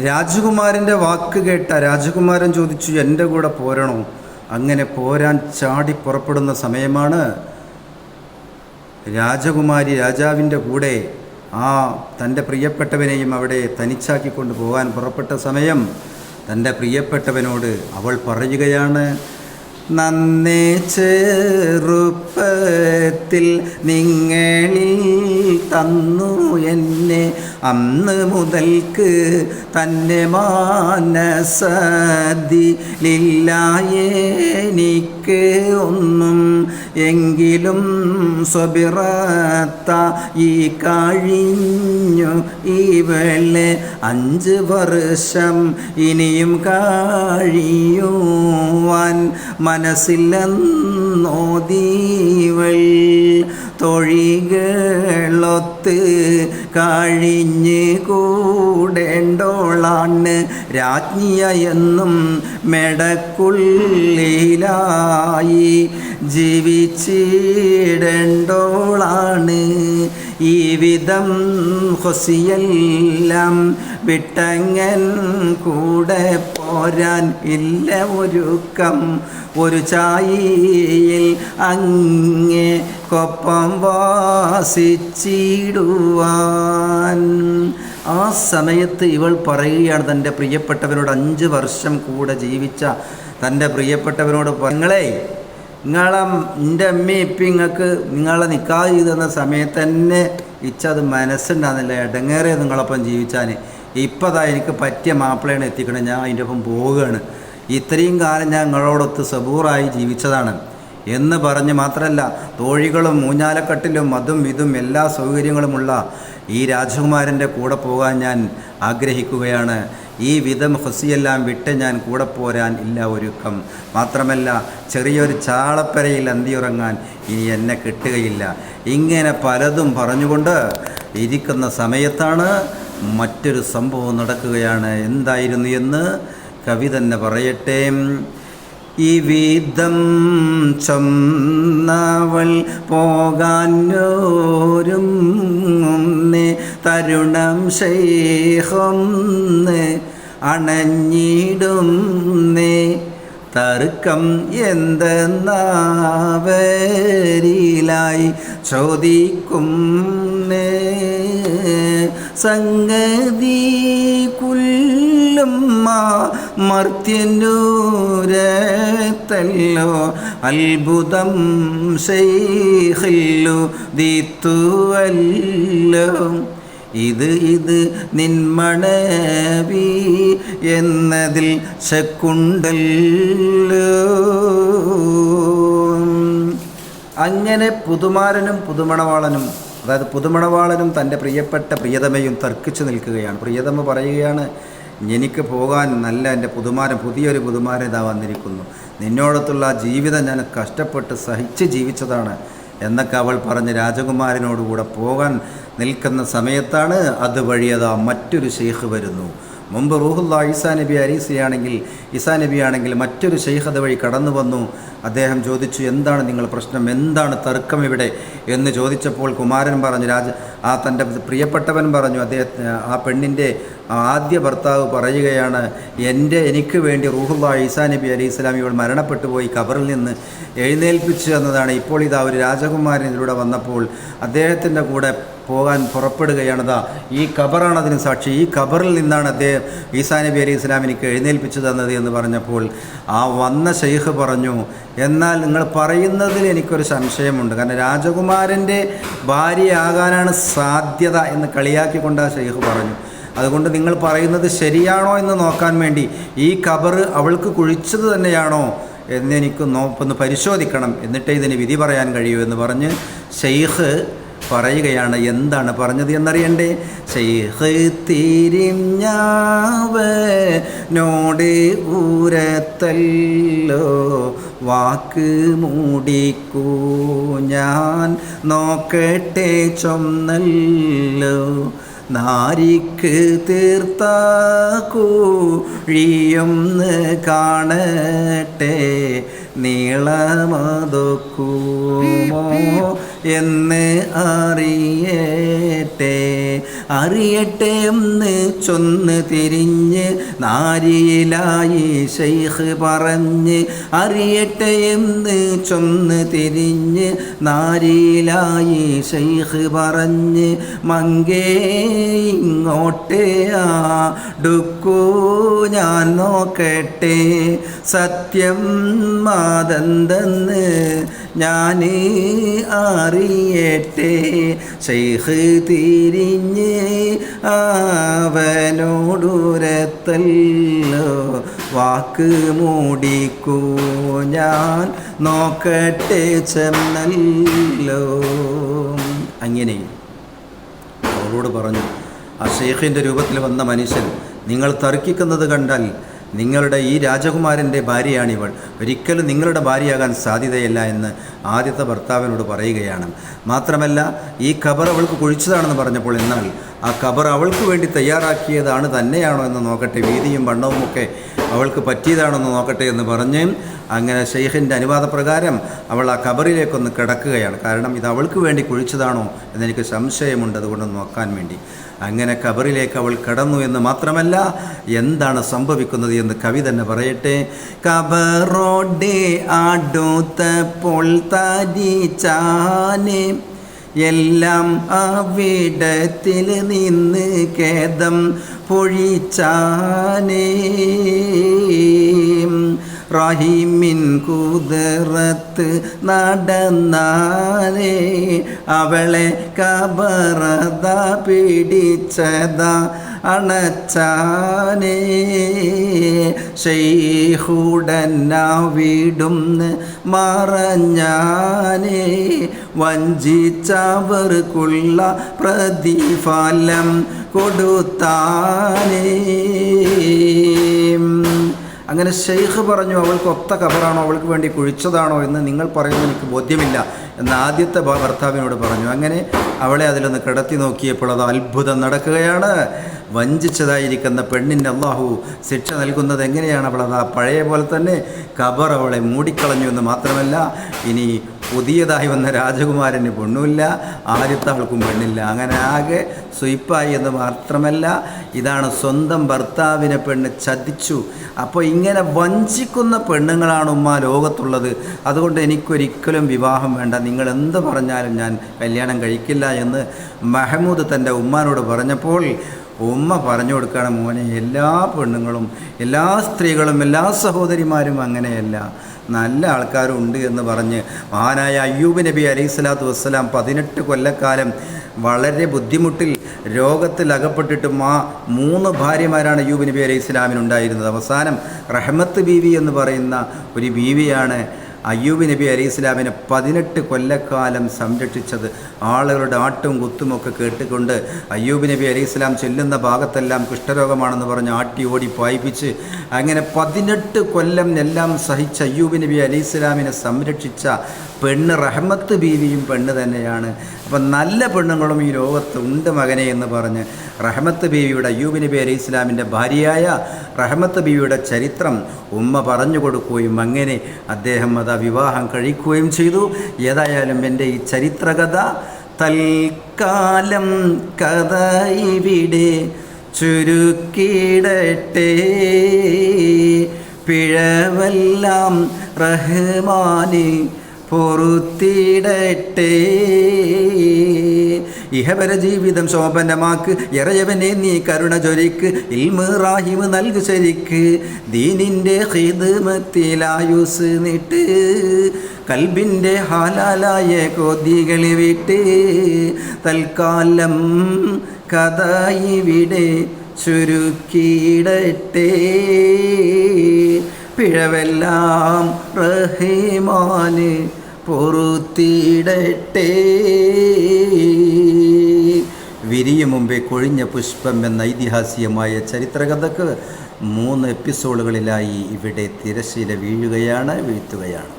രാജകുമാരൻ്റെ വാക്ക് കേട്ട രാജകുമാരൻ ചോദിച്ചു, എൻ്റെ കൂടെ പോരണോ? അങ്ങനെ പോരാൻ ചാടി പുറപ്പെടുന്ന സമയമാണ് രാജകുമാരി രാജാവിൻ്റെ കൂടെ തൻ്റെ പ്രിയപ്പെട്ടവനെയും അവിടെ തനിച്ചാക്കിക്കൊണ്ട് പോകാൻ പുറപ്പെട്ട സമയം തൻ്റെ പ്രിയപ്പെട്ടവനോട് അവൾ പറയുകയാണ്, നന്നേ ചെറുപ്പത്തിൽ നിങ്ങളിൽ തന്നു എന്നെ, അന്ന് മുതൽക്ക് തന്നെ മാനസദിലില്ലായെനിക്ക് ഒന്നും, എങ്കിലും സ്വബിറത്ത ഈ കഴിഞ്ഞു ഇവളെ 5 വർഷം ഇനിയും കഴിയുവാൻ മനസ്സിലെന്നോദീവൾ തൊഴികളൊത്ത് കഴിഞ്ഞ് കൂടേണ്ടോളാണ് രാജ്ഞിയെന്നും മെടക്കുള്ളിലായി ജീവിച്ചിടേണ്ടോളാണ്. ഈ വിധം ഹൊസിയെല്ലാം വിട്ടങ്ങൻ കൂടെ പോരാൻ ഇല്ല ഒരുക്കം, ഒരു ചായയിൽ അങ്ങേ കൊപ്പം വാസിച്ചിടുവാൻ. ആ സമയത്ത് ഇവൾ പറയുകയാണ് തൻ്റെ പ്രിയപ്പെട്ടവനോട്, 5 വർഷം കൂടെ ജീവിച്ച തൻ്റെ പ്രിയപ്പെട്ടവനോട്, എൻ്റെ അമ്മയും ഇപ്പം നിങ്ങളെ നിക്കാഹ് ചെയ്തെന്ന സമയത്ത് തന്നെ ഇച്ചത് മനസ്സുണ്ടാകുന്നില്ല, ഇടങ്ങേറെ നിങ്ങളൊപ്പം ജീവിച്ചാൽ. ഇപ്പം എനിക്ക് പറ്റിയ മാപ്പിളയാണ് എത്തിക്കണം, ഞാൻ അതിൻ്റെ ഒപ്പം പോവുകയാണ്. ഇത്രയും കാലം ഞാൻ നിങ്ങളോടൊത്ത് സബൂറായി ജീവിച്ചതാണ് എന്ന് പറഞ്ഞ് മാത്രമല്ല, തോഴികളും മൂഞ്ഞാലക്കട്ടിലും അതും ഇതും എല്ലാ സൗകര്യങ്ങളുമുള്ള ഈ രാജകുമാരൻ്റെ കൂടെ പോകാൻ ഞാൻ ആഗ്രഹിക്കുകയാണ്. ഈ വിധം ഹൊസിയെല്ലാം വിട്ട് ഞാൻ കൂടെ പോരാൻ ഇല്ല ഒരുക്കം. മാത്രമല്ല, ചെറിയൊരു ചാളപ്പരയിൽ അന്തിയുറങ്ങാൻ ഇനി എന്നെ കിട്ടുകയില്ല. ഇങ്ങനെ പലതും പറഞ്ഞുകൊണ്ട് ഇരിക്കുന്ന സമയത്താണ് മറ്റൊരു സംഭവം നടക്കുകയാണ്. എന്തായിരുന്നു എന്ന് കവി തന്നെ പറയട്ടെ. ഈ വിധം ചൊന്നവൾ പോകാനോരുങ്ങുന്നേ, തരുണം ശൈഖൊന്ന് അണഞ്ഞിടുന്നേ, തർക്കം എന്തെന്നവരിലായി ചോദിക്കുന്നേ, സംഗതി കുല്ലും മർത്യനൂരത്തല്ലോ, അത്ഭുതം ശൈഖില്ലു ദീത്തുവല്ലോ, ഇത് നിന്മണവി എന്നതിൽ ശക്കുണ്ടല്ലോ. അങ്ങനെ പുതുമാരനും പുതുമണവാളനും, അതായത് പുതുമണവാളനും തൻ്റെ പ്രിയപ്പെട്ട പ്രിയതമയും തർക്കിച്ചു നിൽക്കുകയാണ്. പ്രിയതമ പറയുകയാണ്, എനിക്ക് പോകാൻ നല്ല എൻ്റെ പുതുമാരൻ, പുതിയൊരു പുതുമാരൻ ഇതാ വന്നിരിക്കുന്നു, നിന്നോടത്തുള്ള ജീവിതം ഞാൻ കഷ്ടപ്പെട്ട് സഹിച്ച് ജീവിച്ചതാണ് എന്നൊക്കെ അവൾ പറഞ്ഞ് രാജകുമാരനോടുകൂടെ പോകാൻ നിൽക്കുന്ന സമയത്താണ് അതുവഴി മറ്റൊരു ഷെയ്ഖ് വരുന്നു. മുമ്പ് റൂഹുല്ല ഈസാ നബി ആണെങ്കിൽ മറ്റൊരു ഷെയ്ഖ് അതുവഴി കടന്നു വന്നു. അദ്ദേഹം ചോദിച്ചു, എന്താണ് നിങ്ങളുടെ പ്രശ്നം, എന്താണ് തർക്കം ഇവിടെ എന്ന് ചോദിച്ചപ്പോൾ കുമാരൻ പറഞ്ഞു, തൻ്റെ പ്രിയപ്പെട്ടവൻ പറഞ്ഞു, ആ പെണ്ണിൻ്റെ ആദ്യ ഭർത്താവ് പറയുകയാണ്, എനിക്ക് വേണ്ടി റൂഹുല്ല ഈസാ നബി അലൈഹി സ്വലാം ഇവൾ മരണപ്പെട്ടു പോയി ഖബറിൽ നിന്ന് എഴുന്നേൽപ്പിച്ചു എന്നതാണ്. ഇപ്പോൾ ഇതാ ഒരു രാജകുമാരൻ ഇതിലൂടെ വന്നപ്പോൾ അദ്ദേഹത്തിൻ്റെ കൂടെ പോകാൻ പുറപ്പെടുകയാണതാ. ഈ ഖബറാണ് അതിന് സാക്ഷി, ഈ ഖബറിൽ നിന്നാണ് അദ്ദേഹം ഈസാ നബി അലൈഹി സ്വലാം എനിക്ക് എഴുന്നേൽപ്പിച്ചു തന്നത് എന്ന് പറഞ്ഞപ്പോൾ ആ വന്ന ഷെയ്ഖ് പറഞ്ഞു, എന്നാൽ നിങ്ങൾ പറയുന്നതിൽ എനിക്കൊരു സംശയമുണ്ട്, കാരണം രാജകുമാരൻ്റെ ഭാര്യയാകാനാണ് സാധ്യത എന്ന് കളിയാക്കിക്കൊണ്ട് ആ ഷെയ്ഖ് പറഞ്ഞു. അതുകൊണ്ട് നിങ്ങൾ പറയുന്നത് ശരിയാണോ എന്ന് നോക്കാൻ വേണ്ടി ഈ ഖബർ അവൾക്ക് കുഴിച്ചത് തന്നെയാണോ എന്നെനിക്ക് ഒന്ന് പരിശോധിക്കണം, എന്നിട്ടേ ഇതിന് വിധി പറയാൻ കഴിയൂ എന്ന് പറഞ്ഞ് ഷെയ്ഖ് പറയുകയാണ്. എന്താണ് പറഞ്ഞത് എന്നറിയണ്ടേ? ഷെയ്ഖ് തിരിഞ്ഞാവനോട് ഊരത്തല്ലോ, വാക്ക് മൂടിക്കൂ ഞാൻ നോക്കട്ടെ ചൊന്നല്ലോ, നാരിക്ക് തീർത്ത കൂഴിയൊന്ന് കാണട്ടെ, നീളമതൊക്കുമോ എന്ന് അറിയട്ടെ എന്ന് ചൊന്ന് തിരിഞ്ഞ് നാരിയിലായി ശൈഖ് പറഞ്ഞ്, അറിയട്ടെ എന്ന് ചൊന്ന് തിരിഞ്ഞ് നാരിയിലായി ശൈഖ് പറഞ്ഞ്, മങ്കേ ഇങ്ങോട്ടേ അടുക്കൂ ഞാൻ നോക്കട്ടെ സത്യം മാതെന്തെന്ന് ഞാൻ അറിയട്ടെ. ശൈഖ് തിരിഞ്ഞ് അവനോടുരത്തല്ലോ വാക്ക് മൂടിക്കൂ ഞാൻ നോക്കട്ടെ ചെന്നല്ലോ. അങ്ങനെ അവളോട് പറഞ്ഞു, ആ ഷെയ്ഖിൻ്റെ രൂപത്തിൽ വന്ന മനുഷ്യൻ, നിങ്ങൾ തർക്കിക്കുന്നത് കണ്ടാൽ നിങ്ങളുടെ ഈ രാജകുമാരൻ്റെ ഭാര്യയാണിവൾ, ഒരിക്കലും നിങ്ങളുടെ ഭാര്യയാകാൻ സാധ്യതയില്ല എന്ന് ആദ്യത്തെ ഭർത്താവിനോട് പറയുകയാണ്. മാത്രമല്ല ഈ ഖബർ അവൾക്ക് കുഴിച്ചതാണെന്ന് പറഞ്ഞപ്പോൾ, എന്നാൽ ആ ഖബർ അവൾക്ക് വേണ്ടി തയ്യാറാക്കിയതാണ് തന്നെയാണോ എന്ന് നോക്കട്ടെ, വീതിയും വണ്ണവുമൊക്കെ അവൾക്ക് പറ്റിയതാണെന്ന് നോക്കട്ടെ എന്ന് പറഞ്ഞ് അങ്ങനെ ഷെയ്ഖിൻ്റെ അനുവാദപ്രകാരം അവൾ ആ ഖബറിലേക്കൊന്ന് കിടക്കുകയാണ്. കാരണം ഇത് അവൾക്ക് വേണ്ടി കുഴിച്ചതാണോ എന്നെനിക്ക് സംശയമുണ്ട്, അതുകൊണ്ട് നോക്കാൻ വേണ്ടി. അങ്ങനെ ഖബറിലേക്ക് അവൾ കടന്നു എന്ന് മാത്രമല്ല, എന്താണ് സംഭവിക്കുന്നത് എന്ന് കവി തന്നെ പറയട്ടെ. ഖബറോടെ അടുത്തപ്പോൾ തരിച്ചാനെ എല്ലാം അവിടത്തിൽ നിന്ന് ഖേദം പൊഴിച്ചാനേ. റഹീമിൻ കുതിറത്ത് നടന്നാനേ അവളെ കബറത പിടിച്ചത അണച്ചാനേ. ശൈഖുടന വിടുന്ന് മറഞ്ഞാനേ വഞ്ചിച്ചവർക്കുള്ള പ്രതിഫലം കൊടുത്താനേ. അങ്ങനെ ഷെയ്ഖ് പറഞ്ഞു, അവൾക്ക് ഒത്ത ഖബറാണോ, അവൾക്ക് വേണ്ടി കുഴിച്ചതാണോ എന്ന് നിങ്ങൾ പറയുന്നത് എനിക്ക് ബോധ്യമില്ല എന്ന് ആദ്യത്തെ ഭർത്താവിനോട് പറഞ്ഞു. അങ്ങനെ അവളെ അതിലൊന്ന് കിടത്തി നോക്കിയപ്പോൾ അത് അത്ഭുതം നടക്കുകയാണ്. വഞ്ചിച്ചതായിരിക്കുന്ന പെണ്ണിന് അള്ളാഹു ശിക്ഷ നൽകുന്നത് എങ്ങനെയാണ്? അവളത് ആ പഴയ പോലെ തന്നെ ഖബർ അവളെ മൂടിക്കളഞ്ഞു എന്ന് മാത്രമല്ല, ഇനി പുതിയതായി വന്ന രാജകുമാരന് പെണ്ണുമില്ല, ആദ്യത്തെ ആൾക്കും പെണ്ണില്ല. അങ്ങനെ ആകെ സ്വയിപ്പായി എന്ന് മാത്രമല്ല, ഇതാണ് സ്വന്തം ഭർത്താവിനെ പെണ്ണ് ചതിച്ചു. അപ്പോൾ ഇങ്ങനെ വഞ്ചിക്കുന്ന പെണ്ണുങ്ങളാണ് ഉമ്മ ലോകത്തുള്ളത്. അതുകൊണ്ട് എനിക്കൊരിക്കലും വിവാഹം വേണ്ട, നിങ്ങൾ എന്ത് പറഞ്ഞാലും ഞാൻ കല്യാണം കഴിക്കില്ല എന്ന് മഹമൂദ് തൻ്റെ ഉമ്മാനോട് പറഞ്ഞപ്പോൾ ഉമ്മ പറഞ്ഞു കൊടുക്കുകയാണ്, മോനെ എല്ലാ പെണ്ണുങ്ങളും എല്ലാ സ്ത്രീകളും എല്ലാ സഹോദരിമാരും അങ്ങനെയല്ല, നല്ല ആൾക്കാരും ഉണ്ട് എന്ന് പറഞ്ഞ് മഹാനായ അയ്യൂബ് നബി അലൈഹി സ്വലാത്തു വസ്സലാം 18 കൊല്ലക്കാലം വളരെ ബുദ്ധിമുട്ടിൽ രോഗത്തിൽ അകപ്പെട്ടിട്ടും ആ 3 ഭാര്യമാരാണ് അയ്യൂബ് നബി അലൈഹി സ്വലാമിനുണ്ടായിരുന്നത്. അവസാനം റഹ്മത്ത് ബീവി എന്ന് പറയുന്ന ഒരു ബീവിയാണ് അയ്യൂബ് നബി അലൈഹി സ്വലാമിനെ 18 കൊല്ലക്കാലം സംരക്ഷിച്ചത്. ആളുകളുടെ ആട്ടും കുത്തുമൊക്കെ കേട്ടുകൊണ്ട് അയ്യൂബ് നബി അലൈഹി സ്വലാം ചെല്ലുന്ന ഭാഗത്തെല്ലാം കുഷ്ഠരോഗമാണെന്ന് പറഞ്ഞ് ആട്ടി ഓടി പായിപ്പിച്ച് അങ്ങനെ 18 കൊല്ലം എല്ലാം സഹിച്ച അയ്യൂബ് നബി അലൈഹി സ്വലാമിനെ സംരക്ഷിച്ച പെണ്ണ് റഹ്മത്ത് ബീവിയും പെണ്ണ് തന്നെയാണ്. അപ്പം നല്ല പെണ്ണുങ്ങളും ഈ ലോകത്ത് ഉണ്ട് മകനെ എന്ന് പറഞ്ഞ് റഹ്മത്ത് ബീവിയുടെ അയ്യൂബ് നബി അലൈഹി സ്വലാമിൻ്റെ ഭാര്യയായ റഹ്മത്ത് ബീവിയുടെ ചരിത്രം ഉമ്മ പറഞ്ഞു കൊടുക്കുകയും അങ്ങനെ അദ്ദേഹം അത് വിവാഹം കഴിക്കുകയും ചെയ്തു. ഏതായാലും എൻ്റെ ഈ ചരിത്രകഥ തൽക്കാലം കഥ ഇവിടെ ചുരുക്കിടട്ടെ. പിഴവെല്ലാം റഹ്മാന് പൊറുത്തിടട്ടെ. ഇഹപര ജീവിതം ശോഭനമാക്ക്, ഇറയവനെ നീ കരുണ ചൊരിക്ക്, ഇൽമ് റാഹിമ് നൽകു ശരിക്ക്, ദീനിൻ്റെ ഖിദ്മത്തിലായുസ് നീട്ട്, കൽബിൻ്റെ ഹാലാലായ കൊതികളി വിട്ട്. തൽക്കാലം കഥ ഇവിടെ ചുരുക്കിടട്ടെ. പിഴവെല്ലാം റഹ്മാന് പൊറുത്തിടട്ടെ. വിരിയും മുമ്പേ കൊഴിഞ്ഞ പുഷ്പം എന്ന ഐതിഹാസികമായ ചരിത്രകഥക്ക് 3 എപ്പിസോഡുകളിലായി ഇവിടെ തിരശ്ശീല വീഴുകയാണ്, വീഴ്ത്തുകയാണ്.